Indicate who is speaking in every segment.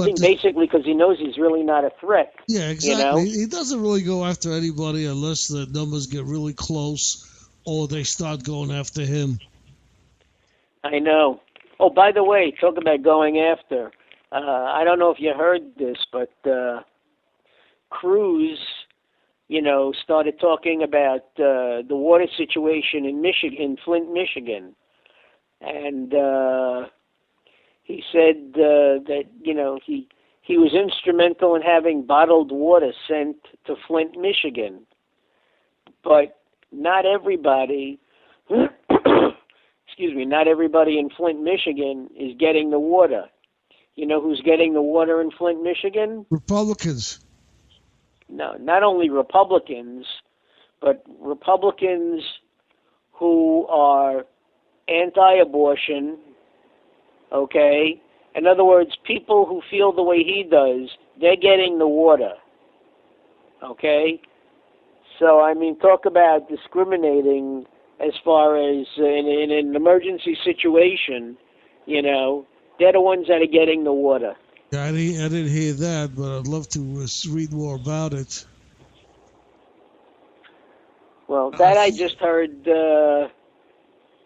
Speaker 1: think basically because he knows he's really not a threat.
Speaker 2: Yeah, exactly. He doesn't really go after anybody unless the numbers get really close or they start going after him.
Speaker 1: I know. Oh, by the way, talk about going after. I don't know if you heard this, but Cruz, started talking about the water situation in Michigan, Flint, Michigan. And he said that, he was instrumental in having bottled water sent to Flint, Michigan. But not everybody, not everybody in Flint, Michigan is getting the water. You know who's getting the water in Flint, Michigan?
Speaker 2: Republicans.
Speaker 1: No, not only Republicans, but Republicans who are anti-abortion, okay? In other words, people who feel the way he does, they're getting the water, okay? So, talk about discriminating as far as in an emergency situation, they're the ones that are getting the water.
Speaker 2: Yeah, I didn't hear that, but I'd love to read more about it.
Speaker 1: Well, that I just heard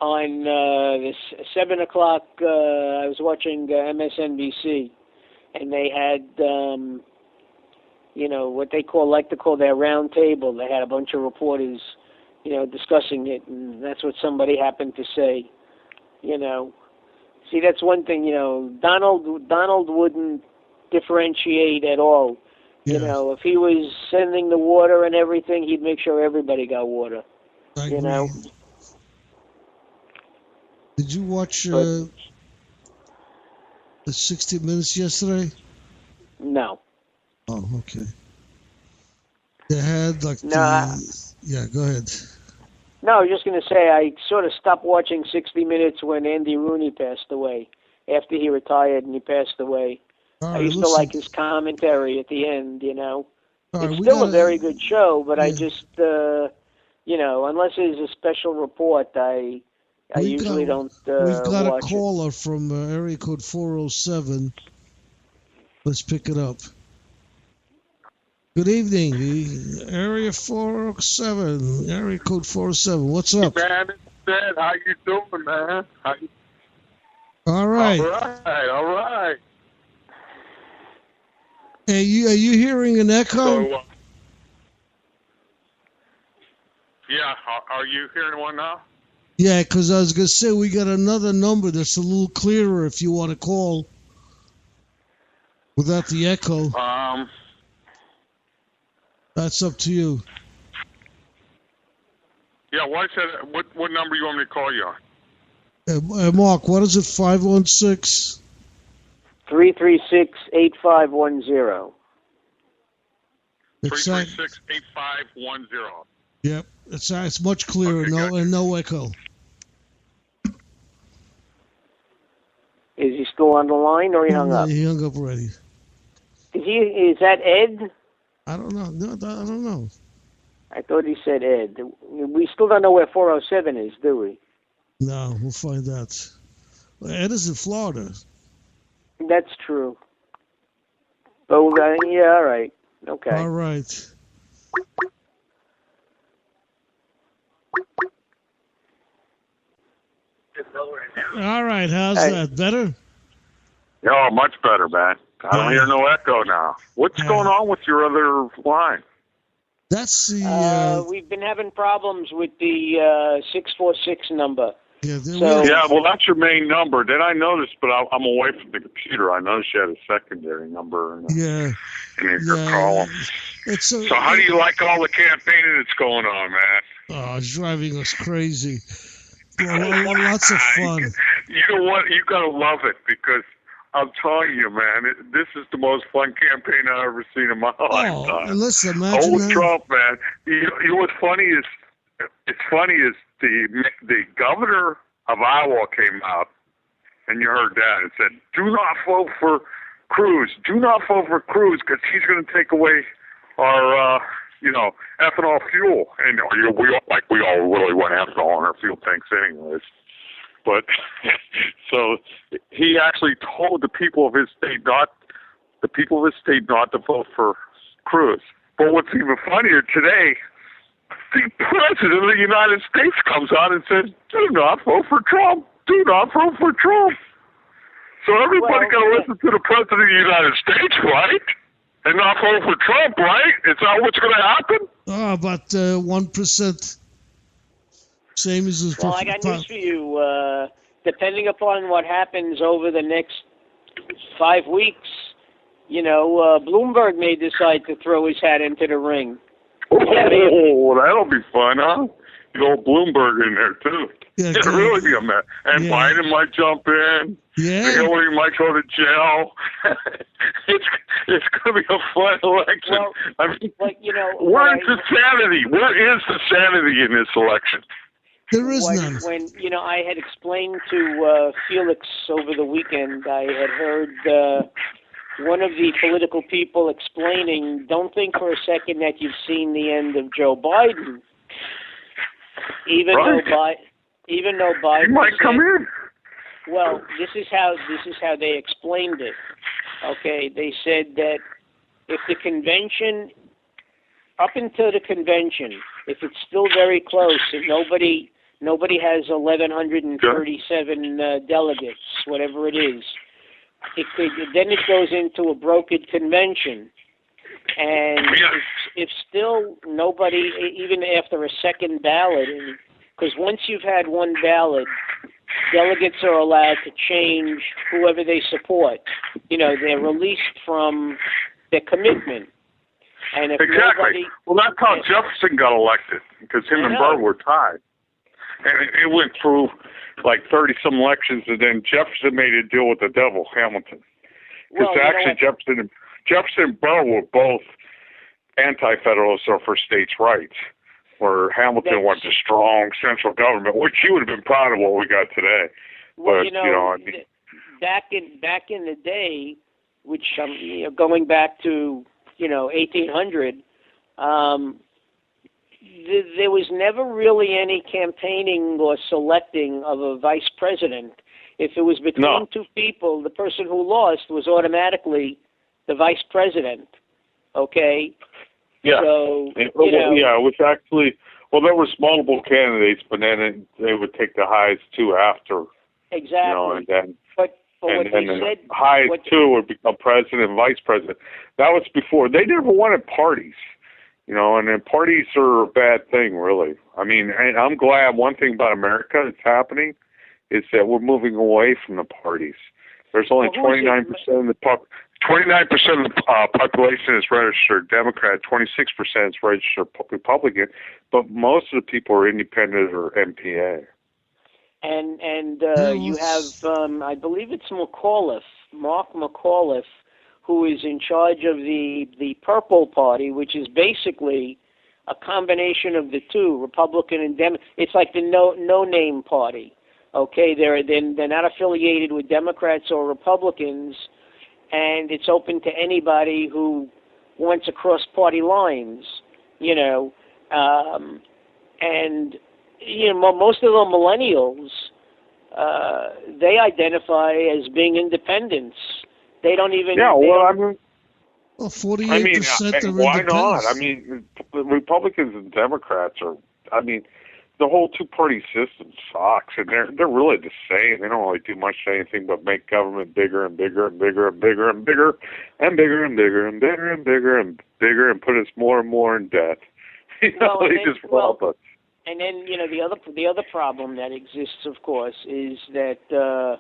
Speaker 1: on this 7 o'clock. I was watching MSNBC, and they had, what they like to call their round table. They had a bunch of reporters, discussing it, and that's what somebody happened to say. See, that's one thing. Donald wouldn't differentiate at all.
Speaker 2: Yeah.
Speaker 1: If he was sending the water and everything, he'd make sure everybody got water.
Speaker 2: I agree. Did you watch the 60 Minutes yesterday?
Speaker 1: No.
Speaker 2: Oh, okay. They had yeah, go ahead.
Speaker 1: No, I was just going to say I sort of stopped watching 60 Minutes when Andy Rooney passed away. After he retired and he passed away.
Speaker 2: Right,
Speaker 1: I used to like his commentary at the end,
Speaker 2: Right,
Speaker 1: It's still a very good show, but I just, unless there's a special report, I usually don't
Speaker 2: We've got
Speaker 1: watch
Speaker 2: a caller from area code 407. Let's pick it up. Good evening, area 407, area code 407. What's up?
Speaker 3: Hey man, it's Ted. How you doing, man?
Speaker 2: All right.
Speaker 3: All right.
Speaker 2: Hey, are you hearing an echo?
Speaker 3: So, yeah, are you hearing one now?
Speaker 2: Yeah, because I was going to say we got another number that's a little clearer if you want to call without the echo. That's up to you.
Speaker 3: Yeah, what number you want me to call you on?
Speaker 2: Mark, what is it, 516?
Speaker 1: 336-8510.
Speaker 3: 336-8510.
Speaker 2: Yep, it's much clearer, okay, no echo.
Speaker 1: Is he still on the line or he hung up?
Speaker 2: He hung up already.
Speaker 1: Is that Ed?
Speaker 2: I don't know. No, I don't know.
Speaker 1: I thought he said Ed. We still don't know where 407 is, do we?
Speaker 2: No, we'll find out. Ed is in Florida.
Speaker 1: That's true. But yeah, all right. Okay.
Speaker 2: All right. All right, how's that? Better?
Speaker 3: Oh, much better, man. I don't hear no echo now. What's going on with your other line?
Speaker 2: That's the...
Speaker 1: we've been having problems with the 646 number.
Speaker 2: Yeah,
Speaker 3: well, that's your main number. Then I noticed, but I'm away from the computer. I noticed you had a secondary number in your column. So how do you like all the campaigning that's going on, man?
Speaker 2: Oh, it's driving us crazy. Lots of fun.
Speaker 3: You know what? You got to love it because I'm telling you, man, this is the most fun campaign I've ever seen in my lifetime.
Speaker 2: Listen, imagine
Speaker 3: old Trump, man. You know what's funny is, the governor of Iowa came out, and you heard that. It said, "Do not vote for Cruz. Do not vote for Cruz because he's going to take away our, ethanol fuel." And we all really want ethanol on our fuel tanks, anyways. But so he actually told the people of his state not the people of the state not to vote for Cruz. But what's even funnier today, the President of the United States comes out and says, do not vote for Trump. Do not vote for Trump. So everybody got to listen to the President of the United States, right? And not vote for Trump, right? Is that what's going to happen?
Speaker 2: About 1%. Same as...
Speaker 1: Well, I got news for you. Depending upon what happens over the next 5 weeks, Bloomberg may decide to throw his hat into the ring.
Speaker 3: Oh, that'll be fun, huh? Bloomberg in there, too.
Speaker 2: Yeah,
Speaker 3: It'll really be a mess. And Biden might jump in.
Speaker 2: Yeah.
Speaker 3: Hillary might go to jail. It's going to be a fun election.
Speaker 1: Well,
Speaker 3: I mean,
Speaker 1: where's
Speaker 3: the sanity? Where is the sanity in this election?
Speaker 2: There is none.
Speaker 1: When I had explained to Felix over the weekend, I had heard one of the political people explaining, don't think for a second that you've seen the end of Joe Biden. Even though Biden
Speaker 3: he might come in.
Speaker 1: Well, this is how they explained it. Okay, they said that if the convention, up until the convention, if it's still very close, if nobody has 1,137 delegates, whatever it is, then it goes into a brokered convention. And if still nobody, even after a second ballot, because once you've had one ballot, delegates are allowed to change whoever they support. They're released from their commitment. And if
Speaker 3: exactly. Well, that's how Jefferson got elected, because him and Burr were tied. And it went through like 30-some elections, and then Jefferson made a deal with the devil, Hamilton. Because Jefferson and Burr were both anti-federalists or for states' rights, where Hamilton wanted a strong central government, which he would have been proud of what we got today.
Speaker 1: Well,
Speaker 3: but,
Speaker 1: back in the day, which going back to 1800, there was never really any campaigning or selecting of a vice president. If it was between two people, the person who lost was automatically the vice president. Okay?
Speaker 3: Yeah.
Speaker 1: So,
Speaker 3: it was actually, there was multiple candidates, but then they would take the highest two after.
Speaker 1: Exactly.
Speaker 3: And then,
Speaker 1: but what they
Speaker 3: the
Speaker 1: said,
Speaker 3: highest two would become president and vice president. That was before. They never wanted parties. And then parties are a bad thing, really. I mean, and I'm glad one thing about America that's happening is that we're moving away from the parties. There's only 29% of the 29% of the population is registered Democrat, 26% is registered Republican, but most of the people are independent or MPA.
Speaker 1: And you have, I believe it's Mark McAuliffe, who is in charge of the Purple Party, which is basically a combination of the two, Republican and Democrat. It's like the no-name party. Okay, they're not affiliated with Democrats or Republicans, and it's open to anybody who wants to cross party lines. Most of the millennials, they identify as being independents. They don't even.
Speaker 2: Yeah,
Speaker 1: well,
Speaker 2: 48% of
Speaker 3: why not? I mean, Republicans and Democrats are. I mean, the whole two-party system sucks, and they're really the same. They don't really do much to anything but make government bigger and bigger and bigger and bigger and bigger and bigger and bigger and bigger and bigger and bigger and put us more and more in debt. They just rob us.
Speaker 1: And then the other problem that exists, of course, is that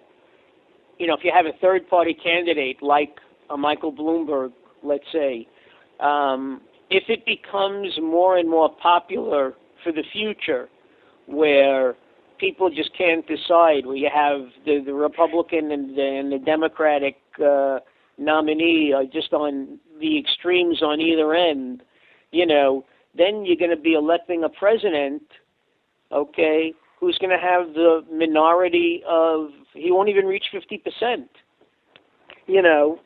Speaker 1: if you have a third-party candidate like a Michael Bloomberg, let's say, if it becomes more and more popular for the future, where people just can't decide, where you have the Republican and the Democratic nominee are just on the extremes on either end, then you're going to be electing a president, okay, who's going to have the minority of, he won't even reach 50%. He'll...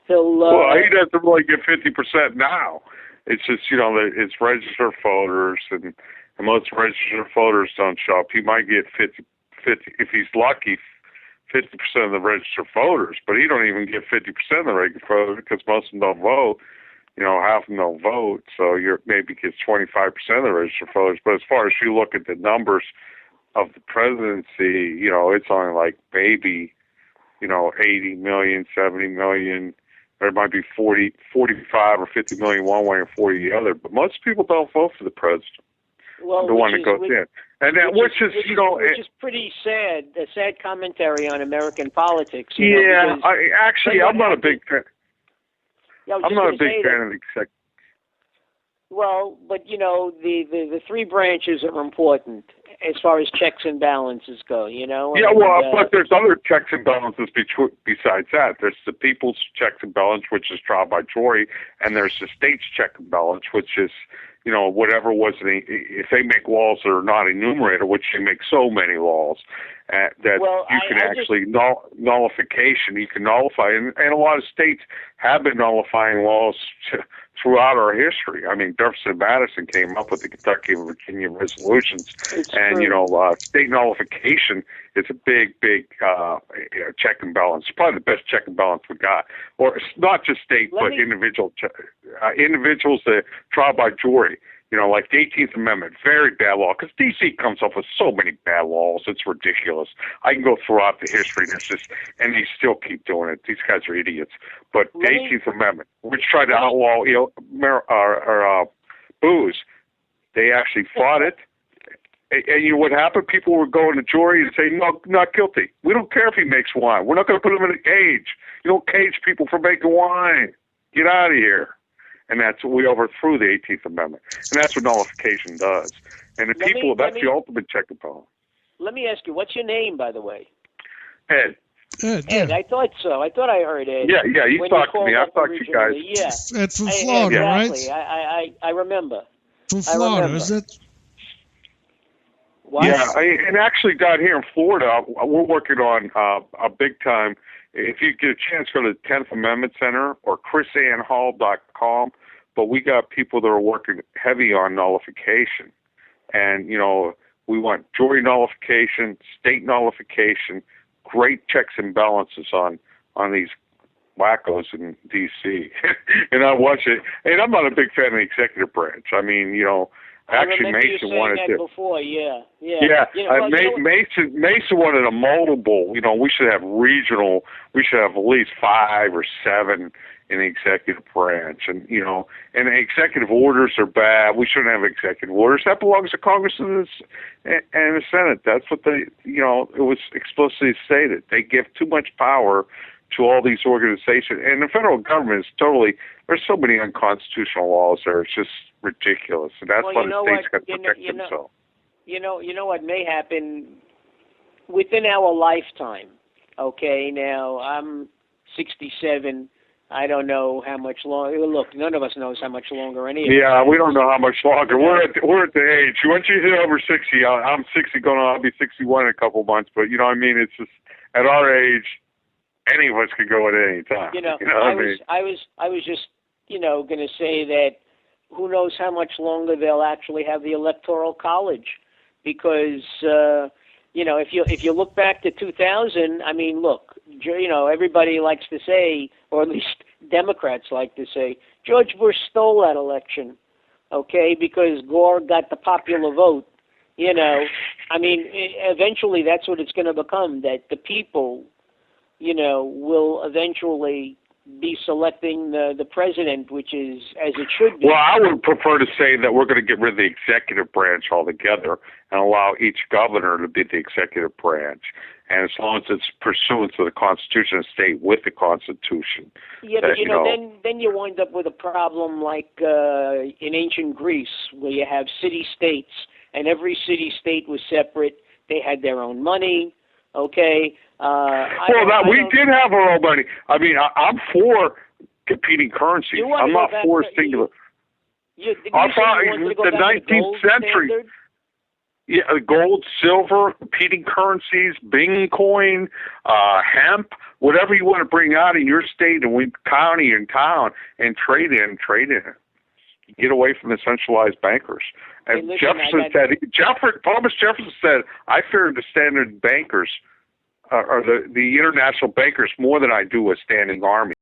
Speaker 3: well, he doesn't really get 50% now. It's just, it's registered voters, and most registered voters don't show up. He might get 50, if he's lucky, 50% of the registered voters, but he don't even get 50% of the registered voters because most of them don't vote. Half of them don't vote, so you're maybe gets 25% of the registered voters. But as far as you look at the numbers of the presidency, it's only like maybe, 80 million, 70 million. There might be 40, 45 or 50 million one way and 40 the other. But most people don't vote for the president.
Speaker 1: Well,
Speaker 3: the one that goes in. And that, which is
Speaker 1: pretty sad, a sad commentary on American politics.
Speaker 3: Yeah, I'm not a big fan.
Speaker 1: Yeah,
Speaker 3: I'm not a big fan of the executive.
Speaker 1: Well, but the three branches are important as far as checks and balances go.
Speaker 3: But there's other checks and balances besides that. There's the people's checks and balance, which is trial by jury, and there's the state's check and balance, which is whatever if they make laws that are not enumerated, which they make so many laws nullification. You can nullify, and a lot of states have been nullifying laws throughout our history. I mean, Jefferson and Madison came up with the Kentucky and Virginia resolutions, state nullification is a big check and balance. It's probably the best check and balance we got. Or it's not just state, but individuals that trial by jury. Like the 18th Amendment, very bad law, because D.C. comes up with so many bad laws, it's ridiculous. I can go throughout the history, and they still keep doing it. These guys are idiots. But the 18th Amendment, which tried to outlaw booze, they actually fought it. And what happened? People were going to jury and saying, no, not guilty. We don't care if he makes wine. We're not going to put him in a cage. You don't cage people for making wine. Get out of here. And that's what we overthrew the 18th Amendment. And that's what nullification does. And that's the ultimate check and balance.
Speaker 1: Let me ask you, what's your name, by the way?
Speaker 3: Ed.
Speaker 1: Ed, I thought so. I thought I heard Ed.
Speaker 3: Yeah, you talked to me. I've talked to you guys.
Speaker 1: Yeah.
Speaker 2: Ed from Florida,
Speaker 1: exactly.
Speaker 2: right?
Speaker 1: I remember.
Speaker 2: From Florida, is it?
Speaker 1: What?
Speaker 3: Yeah, and actually down here in Florida, we're working on a big time. If you get a chance, go to the 10th Amendment Center or chrisannhall.com. But we got people that are working heavy on nullification. And, we want jury nullification, state nullification, great checks and balances on these wackos in D.C. And I watch it. And I'm not a big fan of the executive branch. I mean, actually, Mason wanted
Speaker 1: that
Speaker 3: to.
Speaker 1: Before, yeah.
Speaker 3: Mason wanted a multiple. We should have regional. We should have at least 5 or 7 in the executive branch, and and the executive orders are bad. We shouldn't have executive orders. That belongs to Congress and the Senate. That's what it was explicitly stated. They give too much power to all these organizations, and the federal government is totally. There's so many unconstitutional laws there. It's just ridiculous, and that's why the states got to protect themselves.
Speaker 1: You know what may happen within our lifetime. Okay, now I'm 67. I don't know how much longer. Look, none of us knows how much longer any of us.
Speaker 3: Yeah, we don't know how much longer. We're at the age. Once you hit over 60, I'm 60 going on. I'll be 61 in a couple months. But what I mean? It's just at our age, any of us could go at any time.
Speaker 1: I was just going to say that who knows how much longer they'll actually have the Electoral College, because if you look back to 2000, I mean, look, everybody likes to say, or at least Democrats like to say, George Bush stole that election, okay, because Gore got the popular vote. I mean, eventually that's what it's going to become, that the people, will eventually be selecting the president, which is as it should be.
Speaker 3: Well, I would prefer to say that we're going to get rid of the executive branch altogether and allow each governor to be the executive branch. And as long as it's pursuant to the Constitution of the state with the Constitution.
Speaker 1: Yeah, but then you wind up with a problem like in ancient Greece, where you have city-states, and every city-state was separate. They had their own money, okay? We did have our own money. I mean, I'm for competing currencies. I'm not for singular. I thought the 19th century. Standard? Yeah, gold, silver, competing currencies, Bitcoin, hemp, whatever you want to bring out in your state and county and town and trade in it. Get away from the centralized bankers. And Thomas Jefferson said, I fear the standard bankers
Speaker 3: or the international bankers more than I do a standing army.